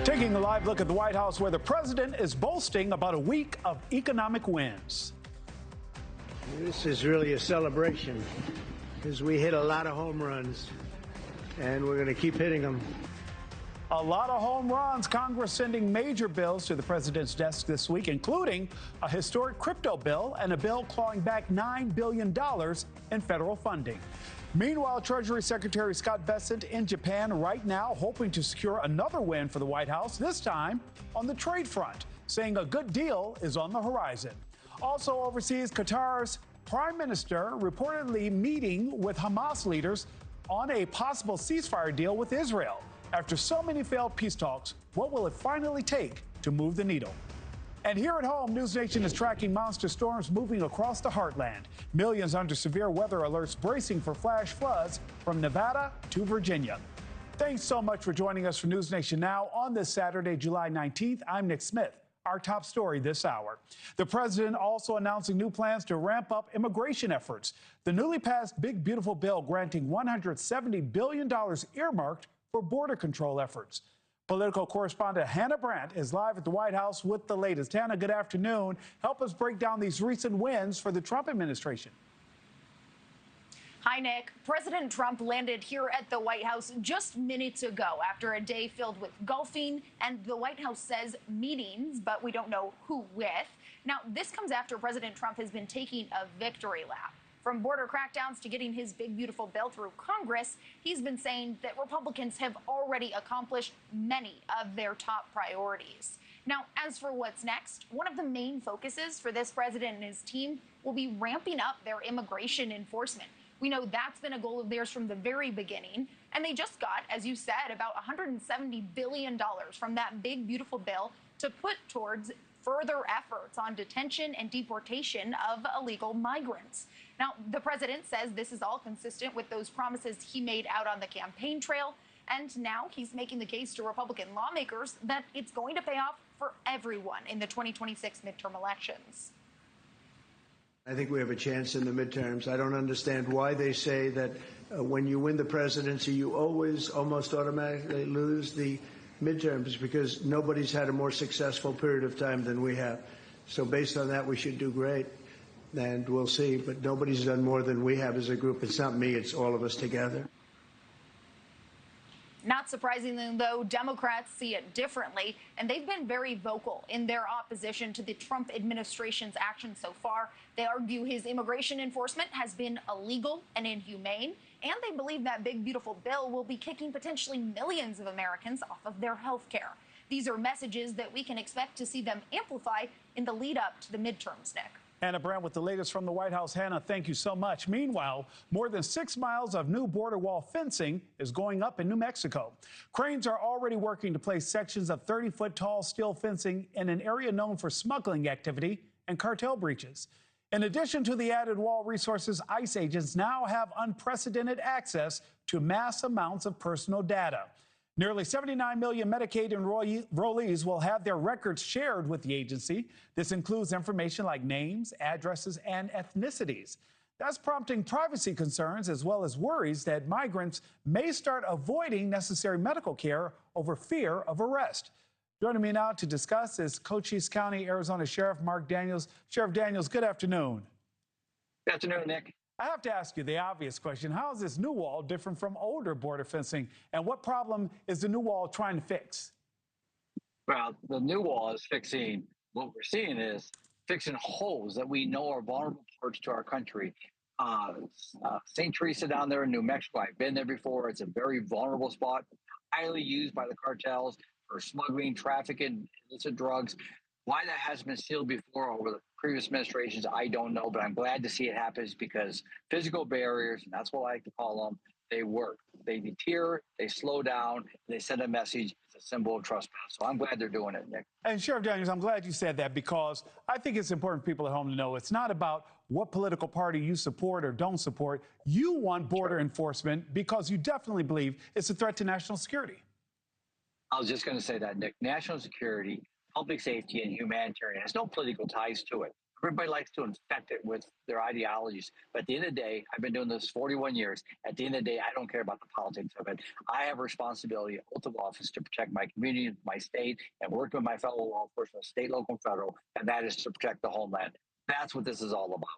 Taking a live look at the White House, where the president is boasting about a week of economic wins. This is really a celebration because we hit a lot of home runs, and we're going to keep hitting them. A lot of home runs. Congress sending major bills to the president's desk this week, including a historic crypto bill and a bill clawing back $9 billion in federal funding. Meanwhile, Treasury Secretary Scott Bessent in Japan right now, hoping to secure another win for the White House, this time on the trade front, saying a good deal is on the horizon. Also overseas, Qatar's prime minister reportedly meeting with Hamas leaders on a possible ceasefire deal with Israel. After so many failed peace talks, what will it finally take to move the needle? And here at home, NewsNation is tracking monster storms moving across the heartland. Millions under severe weather alerts bracing for flash floods from Nevada to Virginia. Thanks so much for joining us for NewsNation Now on this Saturday, July 19th. I'm Nick Smith. Our top story this hour. The president also announcing new plans to ramp up immigration efforts. The newly passed Big Beautiful Bill granting $170 billion earmarked for border control efforts. Political correspondent Hannah Brandt is live at the White House with the latest. Hannah, good afternoon. Help us break down these recent wins for the Trump administration. Hi, Nick. President Trump landed here at the White House just minutes ago after a day filled with golfing and the White House says meetings, but we don't know who with. Now, this comes after President Trump has been taking a victory lap. From border crackdowns to getting his big, beautiful bill through Congress, he's been saying that Republicans have already accomplished many of their top priorities. Now, as for what's next, one of the main focuses for this president and his team will be ramping up their immigration enforcement. We know that's been a goal of theirs from the very beginning, and they just got, as you said, about $170 billion from that big, beautiful bill to put towards further efforts on detention and deportation of illegal migrants. Now, the president says this is all consistent with those promises he made out on the campaign trail, and now he's making the case to Republican lawmakers that it's going to pay off for everyone in the 2026 midterm elections. I think we have a chance in the midterms. I don't understand why they say that when you win the presidency, you always almost automatically lose the midterms, because nobody's had a more successful period of time than we have. So based on that, we should do great, and we'll see. But nobody's done more than we have as a group. It's not me, it's all of us together. Not surprisingly, though, Democrats see it differently, and they've been very vocal in their opposition to the Trump administration's actions so far. They argue his immigration enforcement has been illegal and inhumane, and they believe that big, beautiful bill will be kicking potentially millions of Americans off of their health care. These are messages that we can expect to see them amplify in the lead up to the midterms, Nick. Hannah Brandt with the latest from the White House. Hannah, thank you so much. Meanwhile, more than 6 miles of new border wall fencing is going up in New Mexico. Cranes are already working to place sections of 30-foot tall steel fencing in an area known for smuggling activity and cartel breaches. In addition to the added wall resources, ICE agents now have unprecedented access to mass amounts of personal data. Nearly 79 million Medicaid enrollees will have their records shared with the agency. This includes information like names, addresses, and ethnicities. That's prompting privacy concerns as well as worries that migrants may start avoiding necessary medical care over fear of arrest. Joining me now to discuss is Cochise County, Arizona Sheriff Mark Daniels. Sheriff Daniels, good afternoon. Good afternoon, Nick. I have to ask you the obvious question. How is this new wall different from older border fencing? And what problem is the new wall trying to fix? Well, the new wall is fixing, what we're seeing is fixing holes that we know are vulnerable parts to our country. St. Teresa down there in New Mexico, I've been there before. It's a very vulnerable spot, highly used by the cartels for smuggling, trafficking, illicit drugs. Why that hasn't been sealed before over the previous administrations, I don't know, but I'm glad to see it happens because physical barriers, and that's what I like to call them, they work. They deter, they slow down, they send a message. It's a symbol of trespass. So I'm glad they're doing it, Nick. And Sheriff Daniels, I'm glad you said that because I think it's important for people at home to know it's not about what political party you support or don't support. You want border enforcement because you definitely believe it's a threat to national security. I was just going to say that, Nick. National security, public safety, and humanitarian has no political ties to it. Everybody likes to infect it with their ideologies. But at the end of the day, I've been doing this 41 years. At the end of the day, I don't care about the politics of it. I have a responsibility, oath of office, to protect my community, my state, and work with my fellow law enforcement, state, local, and federal, and that is to protect the homeland. That's what this is all about.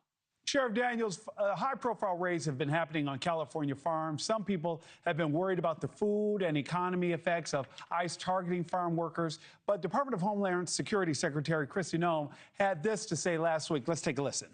Sheriff Daniels, high-profile raids have been happening on California farms. Some people have been worried about the food and economy effects of ICE targeting farm workers. But Department of Homeland Security Secretary Kristi Noem had this to say last week. Let's take a listen.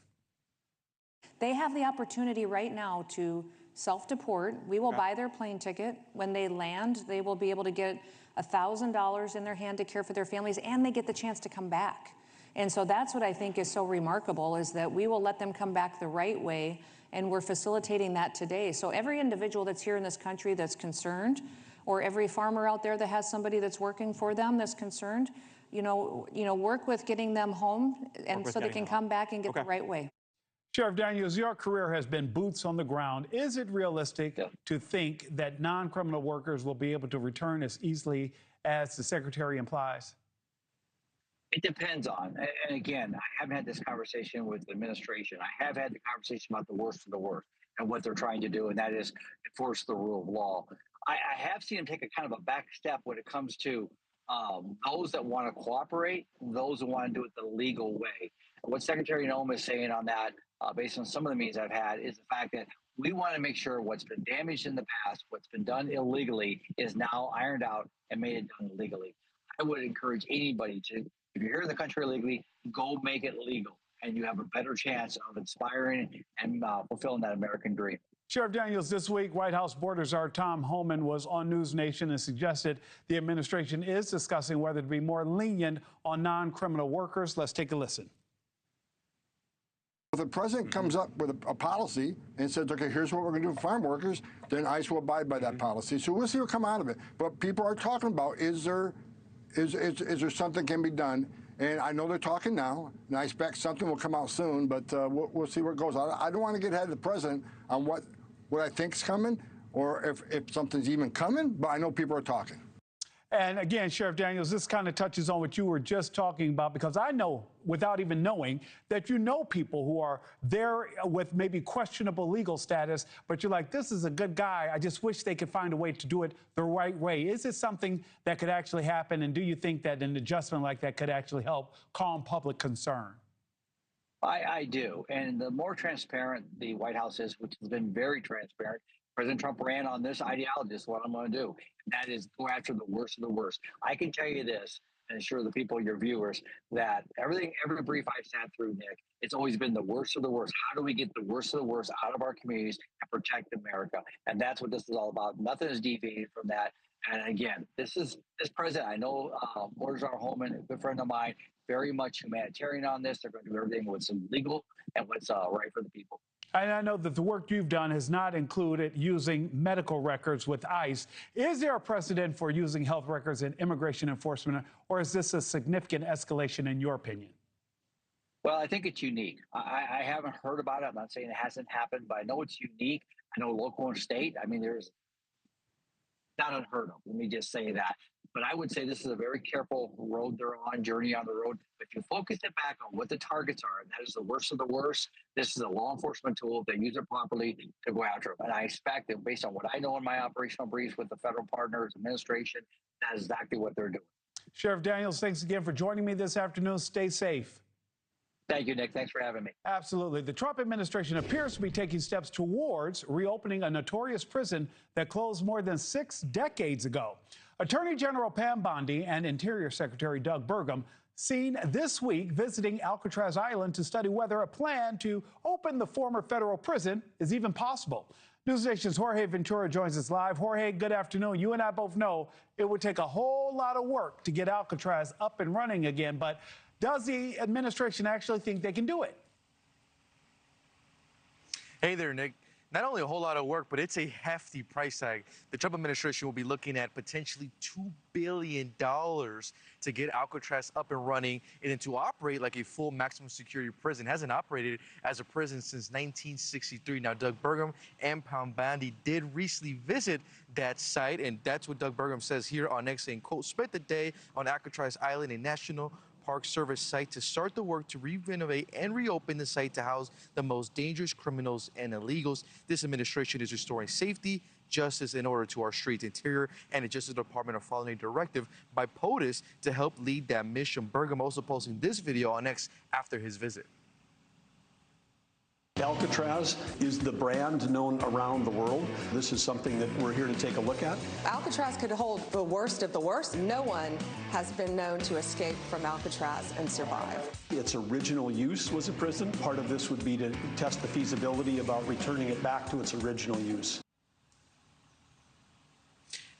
They have the opportunity right now to self-deport. We will buy their plane ticket. When they land, they will be able to get $1,000 in their hand to care for their families, and they get the chance to come back. And so that's what I think is so remarkable, is that we will let them come back the right way, and we're facilitating that today. So every individual that's here in this country that's concerned, or every farmer out there that has somebody that's working for them that's concerned, work with getting them home, and so they can come back and get the right way. Sheriff Daniels, your career has been boots on the ground. Is it realistic to think that non-criminal workers will be able to return as easily as the Secretary implies? It depends on, and again, I haven't had this conversation with the administration. I have had the conversation about the worst of the worst and what they're trying to do, and that is enforce the rule of law. I have seen them take a kind of a back step when it comes to those that want to cooperate, those that want to do it the legal way. And what Secretary Noem is saying on that, based on some of the meetings I've had, is the fact that we want to make sure what's been damaged in the past, what's been done illegally, is now ironed out and made it done legally. I would encourage anybody to, if you're here in the country illegally, go make it legal, and you have a better chance of inspiring and fulfilling that American dream. Sheriff Daniels, this week, White House border czar Tom Homan was on NewsNation and suggested the administration is discussing whether to be more lenient on non-criminal workers. Let's take a listen. If the president comes up with a policy and says, okay, here's what we're going to do for farm workers, then ICE will abide by that policy. So we'll see what come out of it. But people are talking about, is there something can be done? And I know they're talking now, and I expect something will come out soon, but we'll see where it goes. I don't want to get ahead of the president on what I think is coming, or if something's even coming, but I know people are talking. And again, Sheriff Daniels, this kind of touches on what you were just talking about, because I know, without even knowing, that you know people who are there with maybe questionable legal status, but you're like, this is a good guy. I just wish they could find a way to do it the right way. Is it something that could actually happen? And do you think that an adjustment like that could actually help calm public concern? I do. And the more transparent the White House is, which has been very transparent, President Trump ran on this ideology. This is what I'm going to do. And that is go after the worst of the worst. I can tell you this, and assure the people, your viewers, that every brief I've sat through, Nick, it's always been the worst of the worst. How do we get the worst of the worst out of our communities and protect America? And that's what this is all about. Nothing is deviated from that. And again, this president, I know Border Czar Homan, a good friend of mine, very much humanitarian on this. They're going to do everything what's legal and what's right for the people. And I know that the work you've done has not included using medical records with ICE. Is there a precedent for using health records in immigration enforcement, or is this a significant escalation in your opinion? Well, I think it's unique. I haven't heard about it. I'm not saying it hasn't happened, but I know it's unique. I know local and state. I mean, there's not unheard of. Let me just say that. But I would say this is a very careful road they're on, journey on the road. If you focus it back on what the targets are, and that is the worst of the worst, this is a law enforcement tool. If they use it properly to go after them. And I expect that based on what I know in my operational briefs with the federal partners, administration, that is exactly what they're doing. Sheriff Daniels, thanks again for joining me this afternoon. Stay safe. Thank you, Nick. Thanks for having me. Absolutely. The Trump administration appears to be taking steps towards reopening a notorious prison that closed more than 6 decades ago. Attorney General Pam Bondi and Interior Secretary Doug Burgum seen this week visiting Alcatraz Island to study whether a plan to open the former federal prison is even possible. NewsNation's Jorge Ventura joins us live. Jorge, good afternoon. You and I both know it would take a whole lot of work to get Alcatraz up and running again, but does the administration actually think they can do it? Hey there, Nick. Not only a whole lot of work, but it's a hefty price tag. The Trump administration will be looking at potentially $2 billion to get Alcatraz up and running and then to operate like a full maximum security prison. It hasn't operated as a prison since 1963. Now, Doug Burgum and Pam Bondi did recently visit that site, and that's what Doug Burgum says here on Next, saying, quote, spent the day on Alcatraz Island, a national Park Service site to start the work to renovate and reopen the site to house the most dangerous criminals and illegals. This administration is restoring safety, justice, and order to our streets. Interior and the Justice Department are following a directive by POTUS to help lead that mission. Bergam also posting this video on X after his visit. Alcatraz is the brand known around the world. This is something that we're here to take a look at. Alcatraz could hold the worst of the worst. No one has been known to escape from Alcatraz and survive. Its original use was a prison. Part of this would be to test the feasibility about returning it back to its original use.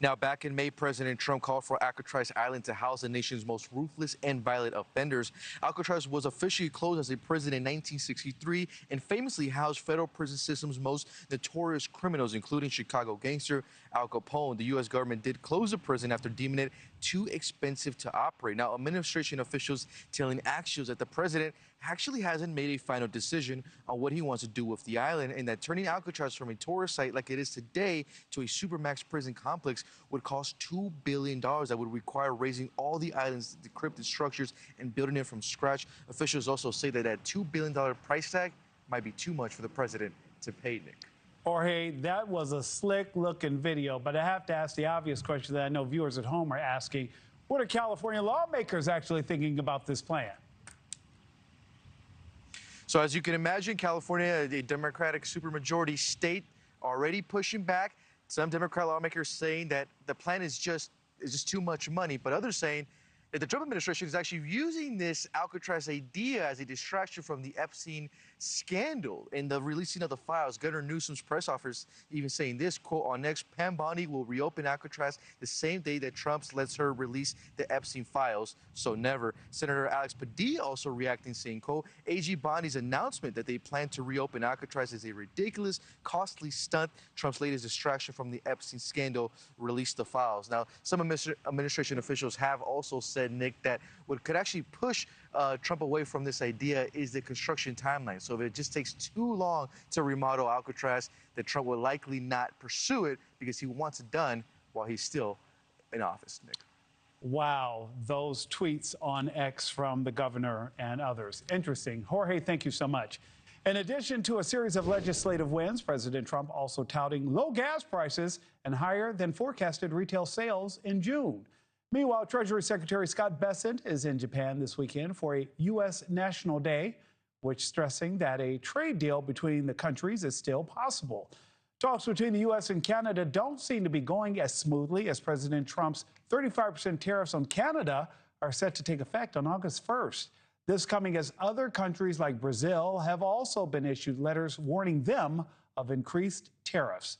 Now, back in May, President Trump called for Alcatraz Island to house the nation's most ruthless and violent offenders. Alcatraz was officially closed as a prison in 1963 and famously housed federal prison system's most notorious criminals, including Chicago gangster Al Capone. The U.S. government did close the prison after deeming it too expensive to operate. Now, administration officials telling Axios that the president actually hasn't made a final decision on what he wants to do with the island, and that turning Alcatraz from a tourist site like it is today to a supermax prison complex would cost $2 billion. That would require raising all the island's decrypted structures and building it from scratch. Officials also say that that $2 billion price tag might be too much for the president to pay, Nick. Jorge, that was a slick-looking video, but I have to ask the obvious question that I know viewers at home are asking. What are California lawmakers actually thinking about this plan? So as you can imagine, California, a Democratic supermajority state, already pushing back. Some Democrat lawmakers saying that the plan is just too much money, but others saying that the Trump administration is actually using this Alcatraz idea as a distraction from the Epstein scandal and the releasing of the files. Governor Newsom's press office even saying this, quote, on next, Pam Bondi will reopen Alcatraz the same day that Trump lets her release the Epstein files, so never. Senator Alex Padilla also reacting, saying, quote, AG Bondi's announcement that they plan to reopen Alcatraz is a ridiculous, costly stunt. Trump's latest distraction from the Epstein scandal released the files. Now, some administration officials have also said, Nick, that what could actually push Trump away from this idea is the construction timeline. So if it just takes too long to remodel Alcatraz, that Trump will likely not pursue it because he wants it done while he's still in office, Nick. Wow, those tweets on X from the governor and others. Interesting. Jorge, thank you so much. In addition to a series of legislative wins, President Trump also touting low gas prices and higher than forecasted retail sales in June. Meanwhile, Treasury Secretary Scott Bessent is in Japan this weekend for a U.S. National Day, which stressing that a trade deal between the countries is still possible. Talks between the U.S. and Canada don't seem to be going as smoothly as President Trump's 35% tariffs on Canada are set to take effect on August 1st. This coming as other countries like Brazil have also been issued letters warning them of increased tariffs.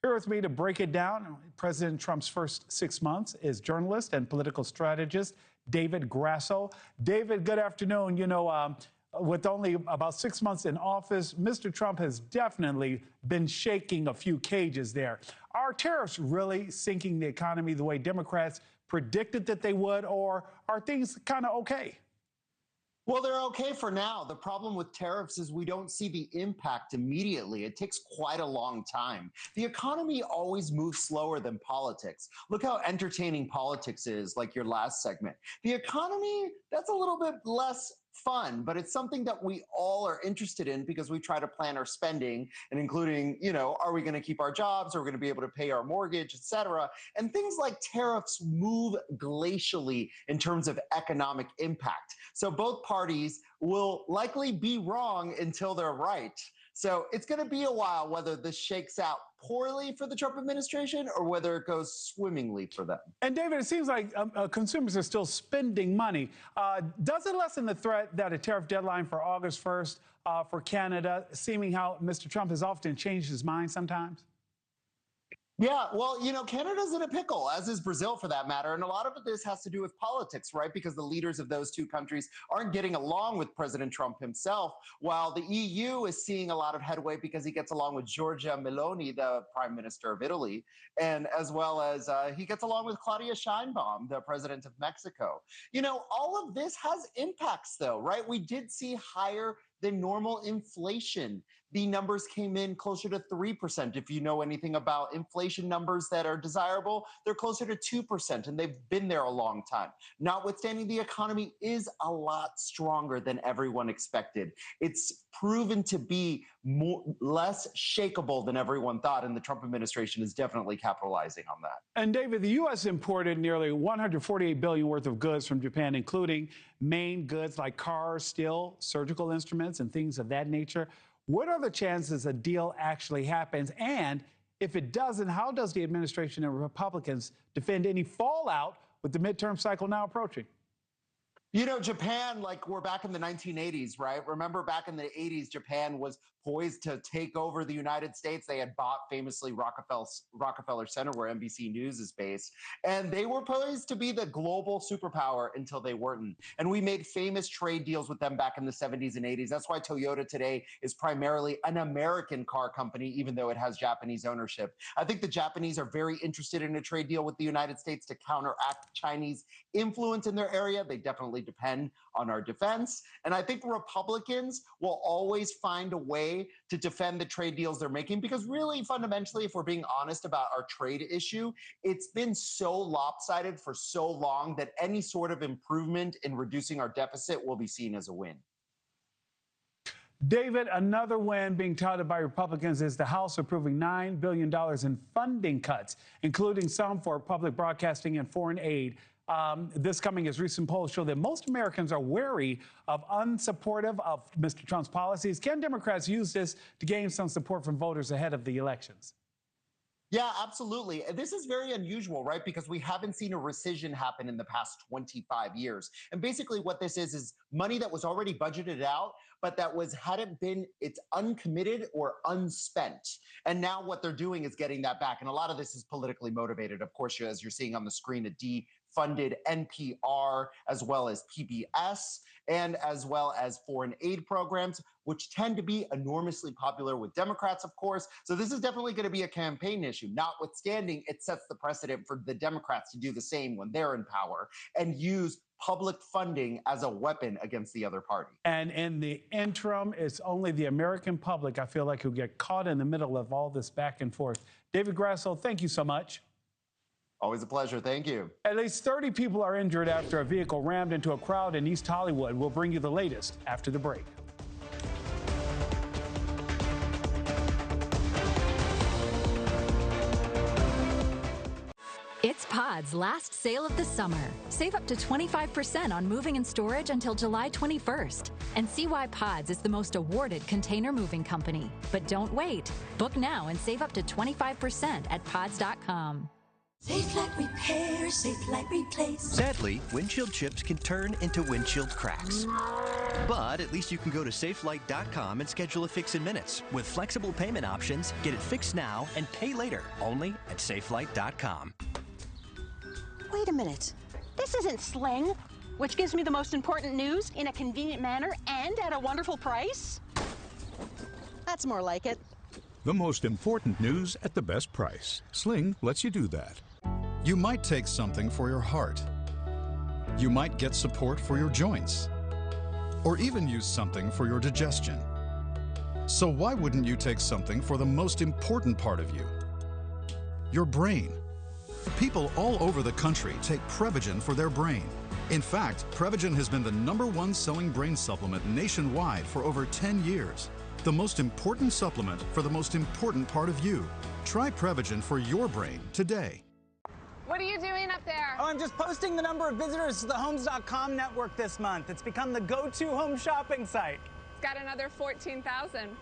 Here with me to break it down, President Trump's first 6 months is journalist and political strategist David Grasso. David, good afternoon. You know, with only about 6 months in office, Mr. Trump has definitely been shaking a few cages there. Are tariffs really sinking the economy the way Democrats predicted that they would, or are things kind of okay? Well, they're okay for now. The problem with tariffs is we don't see the impact immediately. It takes quite a long time. The economy always moves slower than politics. Look how entertaining politics is, like your last segment. The economy, that's a little bit less fun, but it's something that we all are interested in because we try to plan our spending, and including, you know, are we going to keep our jobs? Are we going to be able to pay our mortgage, et cetera? And things like tariffs move glacially in terms of economic impact. So both parties will likely be wrong until they're right. So it's going to be a while whether this shakes out poorly for the Trump administration or whether it goes swimmingly for them. And David, it seems like consumers are still spending money. Does it lessen the threat that a tariff deadline for August 1st for Canada, seeming how Mr. Trump has often changed his mind sometimes? Yeah, well, you know, Canada's in a pickle, as is Brazil for that matter. And a lot of this has to do with politics, right? Because the leaders of those two countries aren't getting along with President Trump himself, while the EU is seeing a lot of headway because he gets along with Giorgia Meloni, the Prime Minister of Italy, and as well as he gets along with Claudia Sheinbaum, the President of Mexico. You know, all of this has impacts, though, right? We did see higher than normal inflation the numbers came in closer to 3%. If you know anything about inflation numbers that are desirable, they're closer to 2%, and they've been there a long time. Notwithstanding, the economy is a lot stronger than everyone expected. It's proven to be less shakeable than everyone thought, and the Trump administration is definitely capitalizing on that. And David, the U.S. imported nearly $148 billion worth of goods from Japan, including main goods like cars, steel, surgical instruments, and things of that nature. What are the chances a deal actually happens? And if it doesn't, how does the administration and Republicans defend any fallout with the midterm cycle now approaching? You know, Japan, like we're back in the 1980s, right? Remember back in the 80s, Japan was poised to take over the United States. They had bought famously Rockefeller Center, where NBC News is based. And they were poised to be the global superpower until they weren't. And we made famous trade deals with them back in the 70s and 80s. That's why Toyota today is primarily an American car company, even though it has Japanese ownership. I think the Japanese are very interested in a trade deal with the United States to counteract Chinese influence in their area. They definitely depend on our defense. And I think Republicans will always find a way to defend the trade deals they're making, because really, fundamentally, if we're being honest about our trade issue, it's been so lopsided for so long that any sort of improvement in reducing our deficit will be seen as a win. David, another win being touted by Republicans is the House approving $9 billion in funding cuts, including some for public broadcasting and foreign aid. This coming as recent polls show that most Americans are wary of unsupportive of Mr. Trump's policies. Can Democrats use this to gain some support from voters ahead of the elections? Yeah, absolutely. This is very unusual, right? Because we haven't seen a rescission happen in the past 25 years. And basically what this is money that was already budgeted out, but that it's uncommitted or unspent. And now what they're doing is getting that back. And a lot of this is politically motivated. Of course, as you're seeing on the screen, a defunded NPR, as well as PBS, and as well as foreign aid programs, which tend to be enormously popular with Democrats, of course. So this is definitely going to be a campaign issue. Notwithstanding, it sets the precedent for the Democrats to do the same when they're in power and use public funding as a weapon against the other party. And in the interim, it's only the American public, I feel like, who get caught in the middle of all this back and forth. David Grasso, thank you so much. Always a pleasure. Thank you. At least 30 people are injured after a vehicle rammed into a crowd in East Hollywood. We'll bring you the latest after the break. It's Pod's last sale of the summer. Save up to 25% on moving and storage until July 21st. And see why Pods is the most awarded container moving company. But don't wait. Book now and save up to 25% at pods.com. Safe like repair, safe like replace. Sadly, windshield chips can turn into windshield cracks. But at least you can go to safelight.com and schedule a fix in minutes. With flexible payment options, get it fixed now and pay later, only at safelight.com. Wait a minute. This isn't slang, which gives me the most important news in a convenient manner and at a wonderful price. That's more like it. The most important news at the best price. Sling lets you do that. You might take something for your heart. You might get support for your joints. Or even use something for your digestion. So why wouldn't you take something for the most important part of you? Your brain. People all over the country take Prevagen for their brain. In fact, Prevagen has been the #1 selling brain supplement nationwide for over 10 years. The most important supplement for the most important part of you. Try Prevagen for your brain today. What are you doing up there? Oh, I'm just posting the number of visitors to the Homes.com network this month. It's become the go-to home shopping site. It's got another 14,000.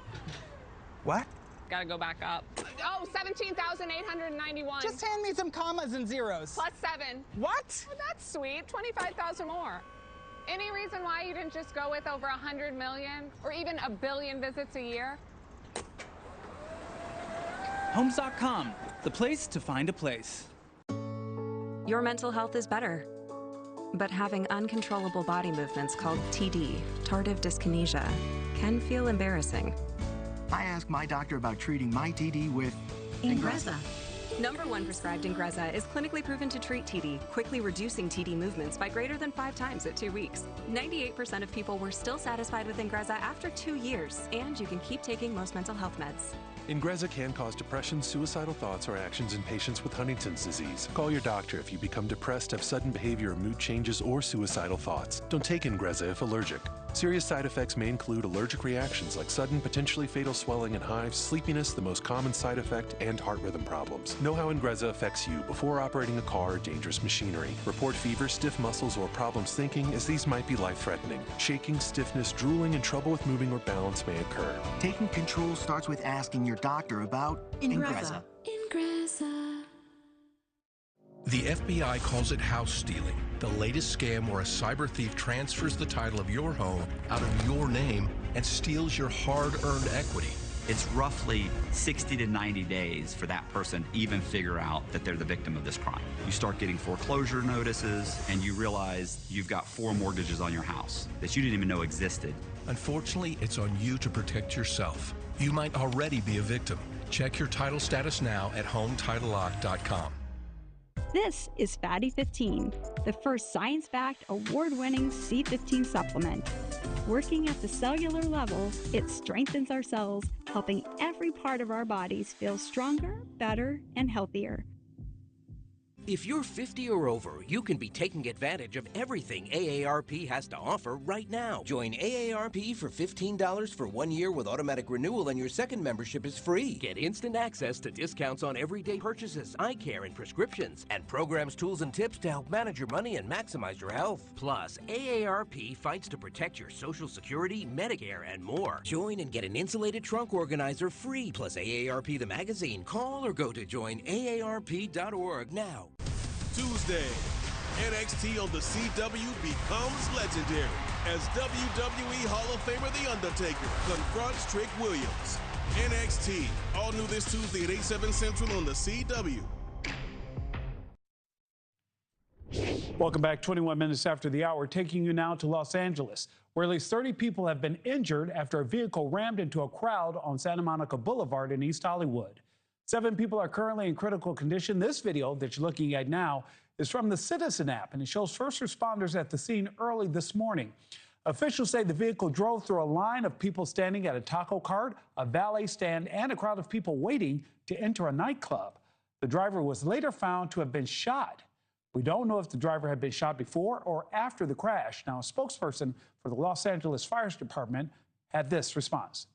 What? Gotta go back up. Oh, 17,891. Just hand me some commas and zeros. Plus 7. What? Oh, that's sweet. 25,000 more. Any reason why you didn't just go with over 100 million or even 1 billion visits a year? Homes.com, the place to find a place. Your mental health is better. But having uncontrollable body movements called TD, tardive dyskinesia, can feel embarrassing. I asked my doctor about treating my TD with Ingrezza. #1 prescribed Ingrezza is clinically proven to treat TD, quickly reducing TD movements by greater than 5 times at 2 weeks. 98% of people were still satisfied with Ingrezza after 2 years, and you can keep taking most mental health meds. Ingrezza can cause depression, suicidal thoughts, or actions in patients with Huntington's disease. Call your doctor if you become depressed, have sudden behavior or mood changes, or suicidal thoughts. Don't take Ingrezza if allergic. Serious side effects may include allergic reactions like sudden, potentially fatal swelling and hives, sleepiness, the most common side effect, and heart rhythm problems. Know how Ingrezza affects you before operating a car or dangerous machinery. Report fever, stiff muscles, or problems thinking, as these might be life-threatening. Shaking, stiffness, drooling, and trouble with moving or balance may occur. Taking control starts with asking your doctor about Ingrezza. Ingrezza. The FBI calls it house stealing, the latest scam where a cyber thief transfers the title of your home out of your name and steals your hard-earned equity. It's roughly 60 to 90 days for that person to even figure out that they're the victim of this crime. You start getting foreclosure notices, and you realize you've got 4 mortgages on your house that you didn't even know existed. Unfortunately, it's on you to protect yourself. You might already be a victim. Check your title status now at HomeTitleLock.com. This is Fatty 15, the first science-backed, award-winning C15 supplement. Working at the cellular level, it strengthens our cells, helping every part of our bodies feel stronger, better, and healthier. If you're 50 or over, you can be taking advantage of everything AARP has to offer right now. Join AARP for $15 for 1 year with automatic renewal, and your second membership is free. Get instant access to discounts on everyday purchases, eye care, and prescriptions, and programs, tools, and tips to help manage your money and maximize your health. Plus, AARP fights to protect your Social Security, Medicare, and more. Join and get an insulated trunk organizer free, plus AARP the magazine. Call or go to joinaarp.org now. Tuesday, NXT on the CW becomes legendary as WWE Hall of Famer The Undertaker confronts Trick Williams. NXT, all new this Tuesday at 8/7 Central on the CW. Welcome back. 21 minutes after the hour, taking you now to Los Angeles, where at least 30 people have been injured after a vehicle rammed into a crowd on Santa Monica Boulevard in East Hollywood. 7 people are currently in critical condition. This video that you're looking at now is from the Citizen app, and it shows first responders at the scene early this morning. Officials say the vehicle drove through a line of people standing at a taco cart, a valet stand, and a crowd of people waiting to enter a nightclub. The driver was later found to have been shot. We don't know if the driver had been shot before or after the crash. Now, a spokesperson for the Los Angeles Fire Department had this response.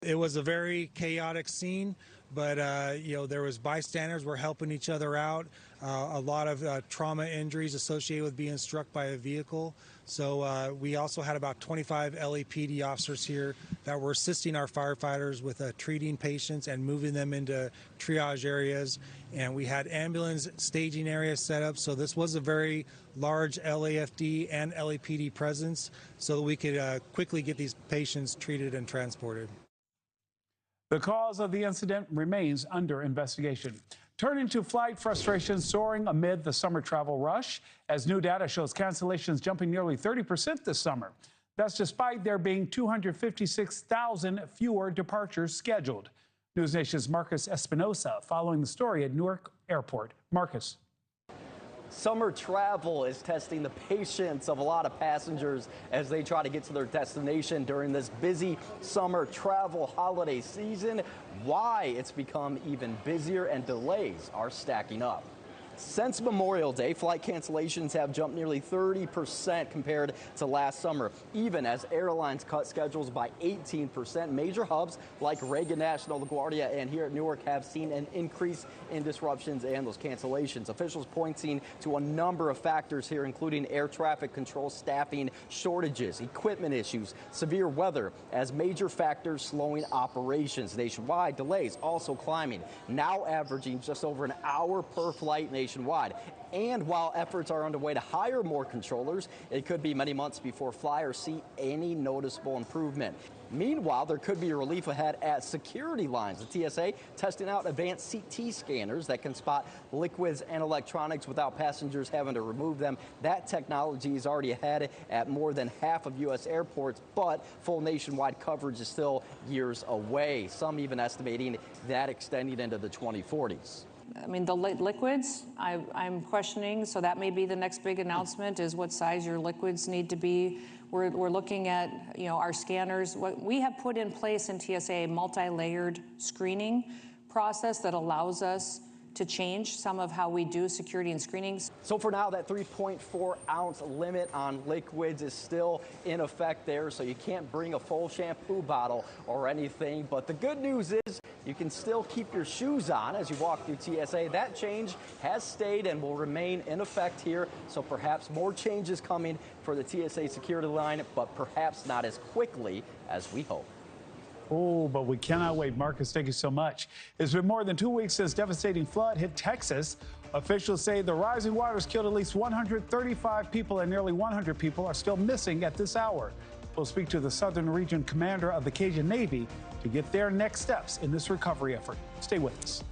It was a very chaotic scene, but there was bystanders were helping each other out. A lot of trauma injuries associated with being struck by a vehicle. So we also had about 25 LAPD officers here that were assisting our firefighters with treating patients and moving them into triage areas. And we had ambulance staging areas set up. So this was a very large LAFD and LAPD presence so that we could quickly get these patients treated and transported. The cause of the incident remains under investigation. Turning to flight frustration soaring amid the summer travel rush, as new data shows cancellations jumping nearly 30% this summer. That's despite there being 256,000 fewer departures scheduled. NewsNation's Marcus Espinosa following the story at Newark Airport. Marcus. Summer travel is testing the patience of a lot of passengers as they try to get to their destination during this busy summer travel holiday season. Why it's become even busier and delays are stacking up. Since Memorial Day, flight cancellations have jumped nearly 30% compared to last summer, even as airlines cut schedules by 18%. Major hubs like Reagan National, LaGuardia, and here at Newark have seen an increase in disruptions and those cancellations. Officials pointing to a number of factors here, including air traffic control, staffing shortages, equipment issues, severe weather, as major factors slowing operations nationwide. Delays also climbing, now averaging just over an hour per flight nationwide. nationwide. And while efforts are underway to hire more controllers, it could be many months before flyers see any noticeable improvement. Meanwhile, there could be relief ahead at security lines. The TSA testing out advanced CT scanners that can spot liquids and electronics without passengers having to remove them. That technology is already ahead at more than half of U.S. airports, but full nationwide coverage is still years away. Some even estimating that extending into the 2040s. I mean, the liquids, I'm questioning, so that may be the next big announcement is what size your liquids need to be. We're looking at, our scanners. What we have put in place in TSA a multi-layered screening process that allows us to change some of how we do security and screenings. So for now, that 3.4 ounce limit on liquids is still in effect there, so you can't bring a full shampoo bottle or anything. But the good news is you can still keep your shoes on as you walk through TSA. That change has stayed and will remain in effect here, so perhaps more changes coming for the TSA security line, but perhaps not as quickly as we hope. Oh, but we cannot wait. Marcus, thank you so much. It's been more than 2 weeks since devastating flood hit Texas. Officials say the rising waters killed at least 135 people and nearly 100 people are still missing at this hour. We'll speak to the Southern Region commander of the Cajun Navy to get their next steps in this recovery effort. Stay with us.